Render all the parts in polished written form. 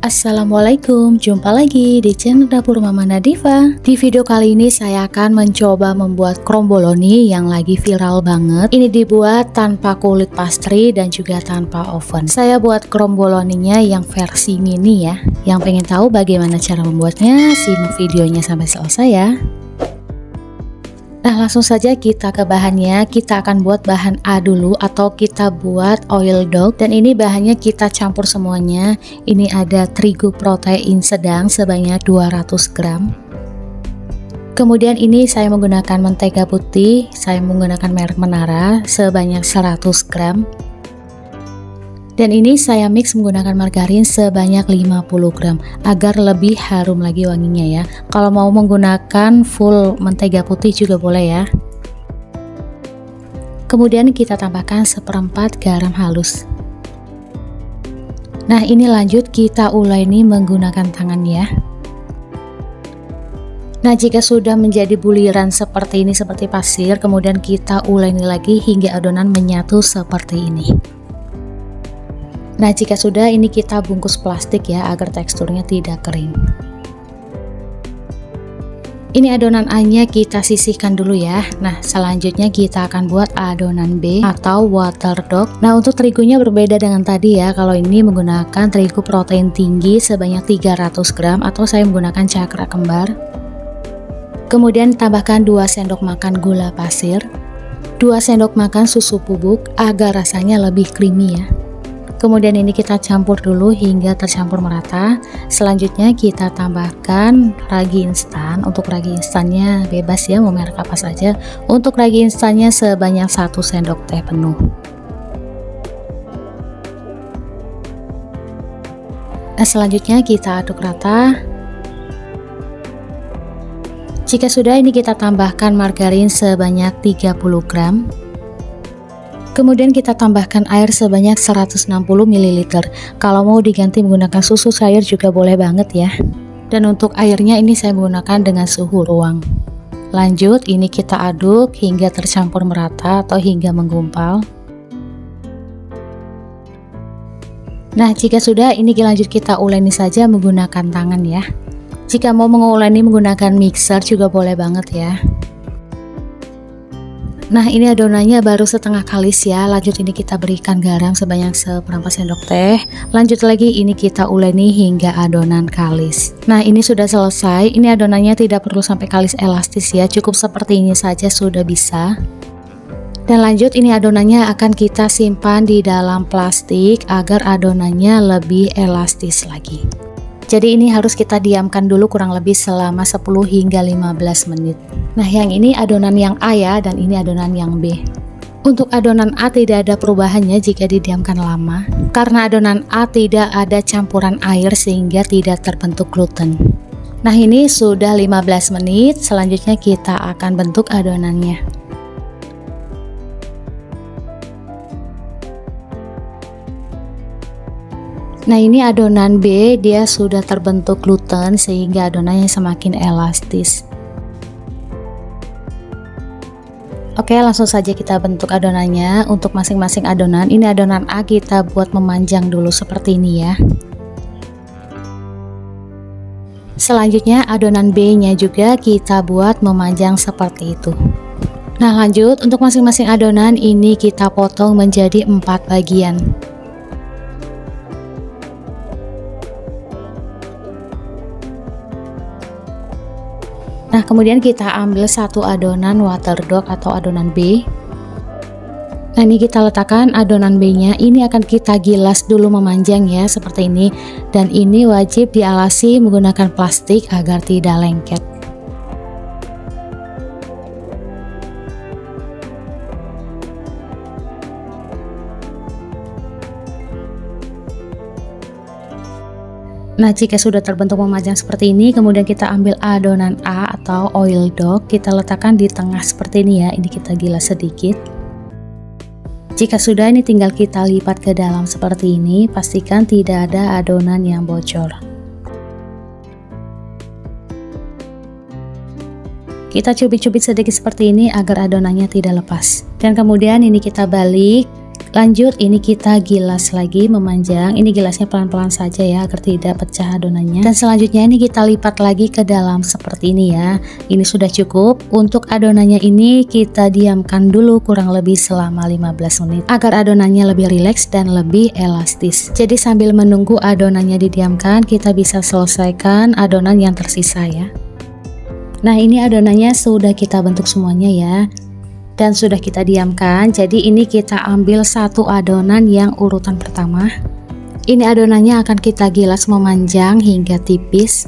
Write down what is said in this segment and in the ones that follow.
Assalamualaikum, jumpa lagi di channel Dapur Mama Nadifa. Di video kali ini saya akan mencoba membuat kromboloni yang lagi viral banget. Ini dibuat tanpa kulit pastry dan juga tanpa oven. Saya buat kromboloninya yang versi mini ya. Yang pengen tahu bagaimana cara membuatnya, simak videonya sampai selesai ya. Nah, langsung saja kita ke bahannya. Kita akan buat bahan A dulu atau kita buat oil dog, dan ini bahannya kita campur semuanya. Ini ada terigu protein sedang sebanyak 200 gram. Kemudian ini saya menggunakan mentega putih, saya menggunakan merek Menara sebanyak 100 gram. Dan ini saya mix menggunakan margarin sebanyak 50 gram agar lebih harum lagi wanginya ya. Kalau mau menggunakan full mentega putih juga boleh ya. Kemudian kita tambahkan seperempat garam halus. Nah, ini lanjut kita uleni menggunakan tangan ya. Nah, jika sudah menjadi buliran seperti ini, seperti pasir, kemudian kita uleni lagi hingga adonan menyatu seperti ini. Nah, jika sudah, ini kita bungkus plastik ya agar teksturnya tidak kering. Ini adonan A-nya kita sisihkan dulu ya. Nah, selanjutnya kita akan buat adonan B atau water dog. Nah, untuk terigunya berbeda dengan tadi ya. Kalau ini menggunakan terigu protein tinggi sebanyak 300 gram atau saya menggunakan cakra kembar. Kemudian tambahkan 2 sendok makan gula pasir, 2 sendok makan susu bubuk agar rasanya lebih creamy ya. Kemudian ini kita campur dulu hingga tercampur merata. Selanjutnya kita tambahkan ragi instan. Untuk ragi instannya bebas ya, mau merek apa saja. Untuk ragi instannya sebanyak 1 sendok teh penuh. Nah, selanjutnya kita aduk rata. Jika sudah, ini kita tambahkan margarin sebanyak 30 gram. Kemudian kita tambahkan air sebanyak 160 ml. Kalau mau diganti menggunakan susu cair juga boleh banget ya. Dan untuk airnya ini saya menggunakan dengan suhu ruang. Lanjut, ini kita aduk hingga tercampur merata atau hingga menggumpal. Nah, jika sudah, ini lanjut kita uleni saja menggunakan tangan ya. Jika mau menguleni menggunakan mixer juga boleh banget ya. Nah, ini adonannya baru setengah kalis ya. Lanjut ini kita berikan garam sebanyak seperempat sendok teh. Lanjut lagi ini kita uleni hingga adonan kalis. Nah, ini sudah selesai. Ini adonannya tidak perlu sampai kalis elastis ya. Cukup seperti ini saja sudah bisa. Dan lanjut ini adonannya akan kita simpan di dalam plastik agar adonannya lebih elastis lagi. Jadi ini harus kita diamkan dulu kurang lebih selama 10 hingga 15 menit. Nah, yang ini adonan yang A ya, dan ini adonan yang B. Untuk adonan A tidak ada perubahannya jika didiamkan lama, karena adonan A tidak ada campuran air sehingga tidak terbentuk gluten. Nah, ini sudah 15 menit, selanjutnya kita akan bentuk adonannya. Nah, ini adonan B, dia sudah terbentuk gluten sehingga adonannya semakin elastis. Oke, langsung saja kita bentuk adonannya. Untuk masing-masing adonan, ini adonan A kita buat memanjang dulu seperti ini ya. Selanjutnya adonan B-nya juga kita buat memanjang seperti itu. Nah, lanjut untuk masing-masing adonan ini kita potong menjadi 4 bagian. Nah, kemudian kita ambil satu adonan water dog atau adonan B. Nah, ini kita letakkan adonan B-nya. Ini akan kita gilas dulu memanjang ya, seperti ini. Dan ini wajib dialasi menggunakan plastik agar tidak lengket. Nah, jika sudah terbentuk memanjang seperti ini, kemudian kita ambil adonan A atau oil dog, kita letakkan di tengah seperti ini ya. Ini kita gilas sedikit. Jika sudah, ini tinggal kita lipat ke dalam seperti ini. Pastikan tidak ada adonan yang bocor. Kita cubit-cubit sedikit seperti ini agar adonannya tidak lepas. Dan kemudian ini kita balik Lanjut, ini kita gilas lagi memanjang. Ini gilasnya pelan-pelan saja ya agar tidak pecah adonannya. Dan selanjutnya ini kita lipat lagi ke dalam seperti ini ya. Ini sudah cukup. Untuk adonannya ini kita diamkan dulu kurang lebih selama 15 menit agar adonannya lebih rileks dan lebih elastis. Jadi sambil menunggu adonannya didiamkan, kita bisa selesaikan adonan yang tersisa ya. Nah, ini adonannya sudah kita bentuk semuanya ya. Dan sudah kita diamkan. Jadi ini kita ambil satu adonan yang urutan pertama. Ini adonannya akan kita gilas memanjang hingga tipis.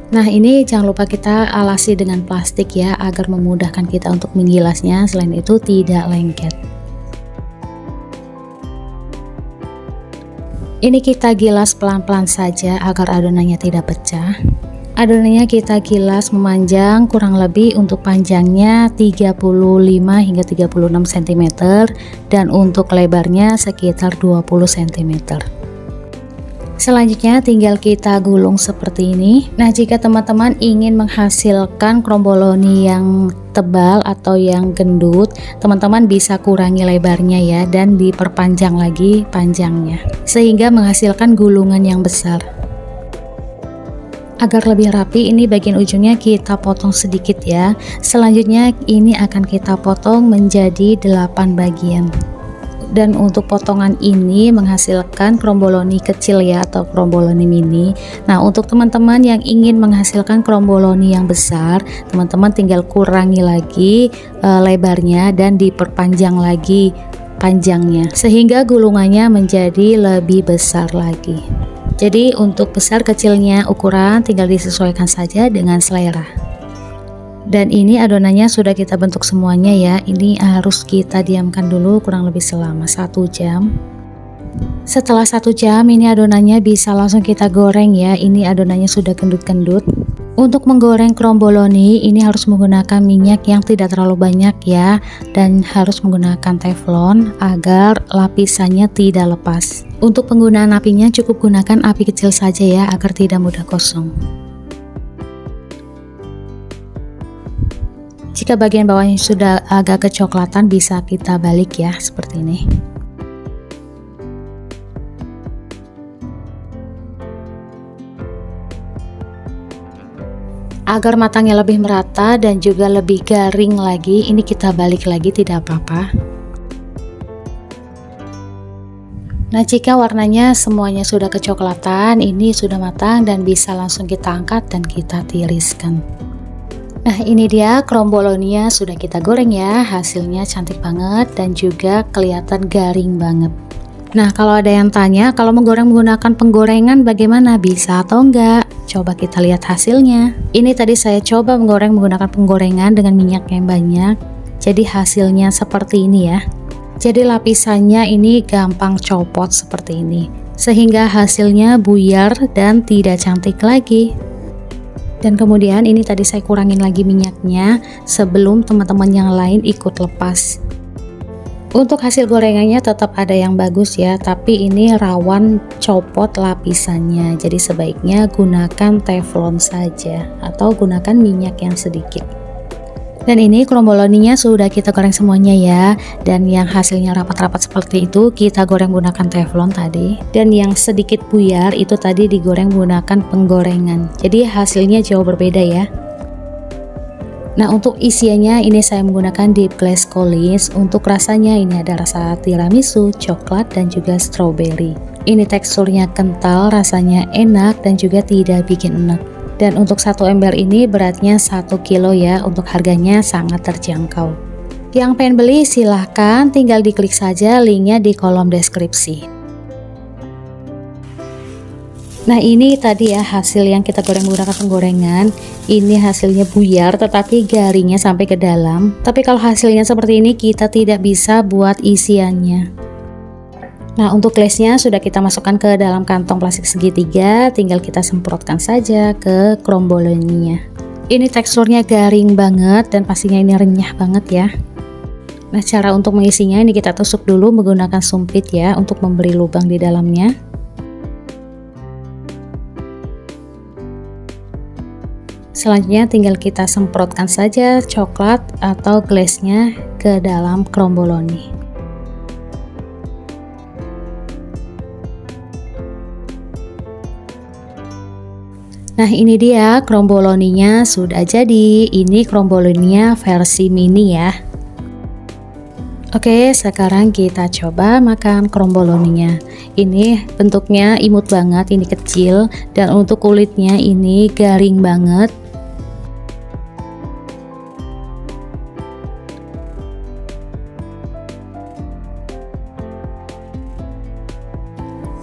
Nah, ini jangan lupa kita alasi dengan plastik ya agar memudahkan kita untuk menggilasnya. Selain itu tidak lengket. Ini kita gilas pelan-pelan saja agar adonannya tidak pecah. Adonannya kita gilas memanjang kurang lebih untuk panjangnya 35 hingga 36 cm dan untuk lebarnya sekitar 20 cm. Selanjutnya tinggal kita gulung seperti ini. Nah, jika teman-teman ingin menghasilkan kromboloni yang tebal atau yang gendut, teman-teman bisa kurangi lebarnya ya dan diperpanjang lagi panjangnya sehingga menghasilkan gulungan yang besar. Agar lebih rapi, ini bagian ujungnya kita potong sedikit ya. Selanjutnya ini akan kita potong menjadi 8 bagian. Dan untuk potongan ini menghasilkan kromboloni kecil ya atau kromboloni mini. Nah, untuk teman-teman yang ingin menghasilkan kromboloni yang besar, teman-teman tinggal kurangi lagi lebarnya dan diperpanjang lagi panjangnya sehingga gulungannya menjadi lebih besar lagi. Jadi untuk besar kecilnya ukuran tinggal disesuaikan saja dengan selera. Dan ini adonannya sudah kita bentuk semuanya ya. Ini harus kita diamkan dulu kurang lebih selama 1 jam. Setelah 1 jam ini adonannya bisa langsung kita goreng ya. Ini adonannya sudah gendut-gendut. Untuk menggoreng kromboloni ini harus menggunakan minyak yang tidak terlalu banyak ya, dan harus menggunakan teflon agar lapisannya tidak lepas. Untuk penggunaan apinya cukup gunakan api kecil saja ya agar tidak mudah gosong. Jika bagian bawahnya sudah agak kecoklatan bisa kita balik ya seperti ini. Agar matangnya lebih merata dan juga lebih garing lagi, ini kita balik lagi tidak apa-apa. Nah, jika warnanya semuanya sudah kecoklatan, ini sudah matang dan bisa langsung kita angkat dan kita tiriskan. Nah, ini dia kromboloninya sudah kita goreng ya. Hasilnya cantik banget dan juga kelihatan garing banget. Nah, kalau ada yang tanya, kalau menggoreng menggunakan penggorengan bagaimana, bisa atau enggak? Coba kita lihat hasilnya. Ini tadi saya coba menggoreng menggunakan penggorengan dengan minyak yang banyak. Jadi hasilnya seperti ini ya. Jadi lapisannya ini gampang copot seperti ini. Sehingga hasilnya buyar dan tidak cantik lagi. Dan kemudian ini tadi saya kurangin lagi minyaknya sebelum teman-teman yang lain ikut lepas. Untuk hasil gorengannya tetap ada yang bagus ya, tapi ini rawan copot lapisannya. Jadi sebaiknya gunakan teflon saja atau gunakan minyak yang sedikit. Dan ini kromboloninya sudah kita goreng semuanya ya. Dan yang hasilnya rapat-rapat seperti itu kita goreng menggunakan teflon tadi. Dan yang sedikit buyar itu tadi digoreng menggunakan penggorengan. Jadi hasilnya jauh berbeda ya. Nah, untuk isiannya ini saya menggunakan deep glaze Collins. Untuk rasanya ini ada rasa tiramisu, coklat, dan juga strawberry. Ini teksturnya kental, rasanya enak, dan juga tidak bikin enak. Dan untuk satu ember ini beratnya 1 kilo ya. Untuk harganya sangat terjangkau. Yang pengen beli silahkan tinggal diklik saja linknya di kolom deskripsi. Nah, ini tadi ya hasil yang kita goreng menggunakan penggorengan. Ini hasilnya buyar tetapi garingnya sampai ke dalam. Tapi kalau hasilnya seperti ini kita tidak bisa buat isiannya. Nah, untuk glaze-nya sudah kita masukkan ke dalam kantong plastik segitiga. Tinggal kita semprotkan saja ke kromboloninya. Ini teksturnya garing banget dan pastinya ini renyah banget ya. Nah, cara untuk mengisinya ini kita tusuk dulu menggunakan sumpit ya untuk memberi lubang di dalamnya. Selanjutnya tinggal kita semprotkan saja coklat atau glaze-nya ke dalam kromboloni. Nah ini dia kromboloninya sudah jadi. Ini kromboloninya versi mini ya. Oke, sekarang kita coba makan kromboloninya. Ini bentuknya imut banget, ini kecil, dan untuk kulitnya ini garing banget.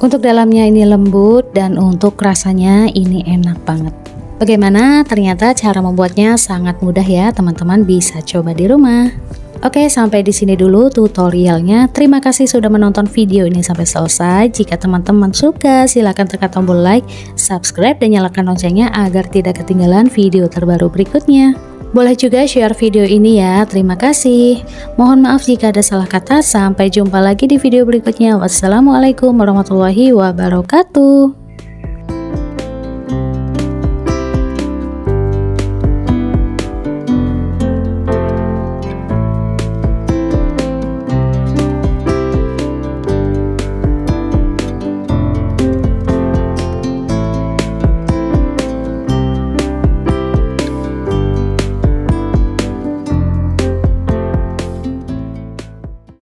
Untuk dalamnya ini lembut dan untuk rasanya ini enak banget. Bagaimana? Ternyata cara membuatnya sangat mudah ya, teman-teman bisa coba di rumah. Oke, sampai di sini dulu tutorialnya. Terima kasih sudah menonton video ini sampai selesai. Jika teman-teman suka, silahkan tekan tombol like, subscribe, dan nyalakan loncengnya agar tidak ketinggalan video terbaru berikutnya. Boleh juga share video ini ya. Terima kasih. Mohon maaf jika ada salah kata. Sampai jumpa lagi di video berikutnya. Wassalamualaikum warahmatullahi wabarakatuh.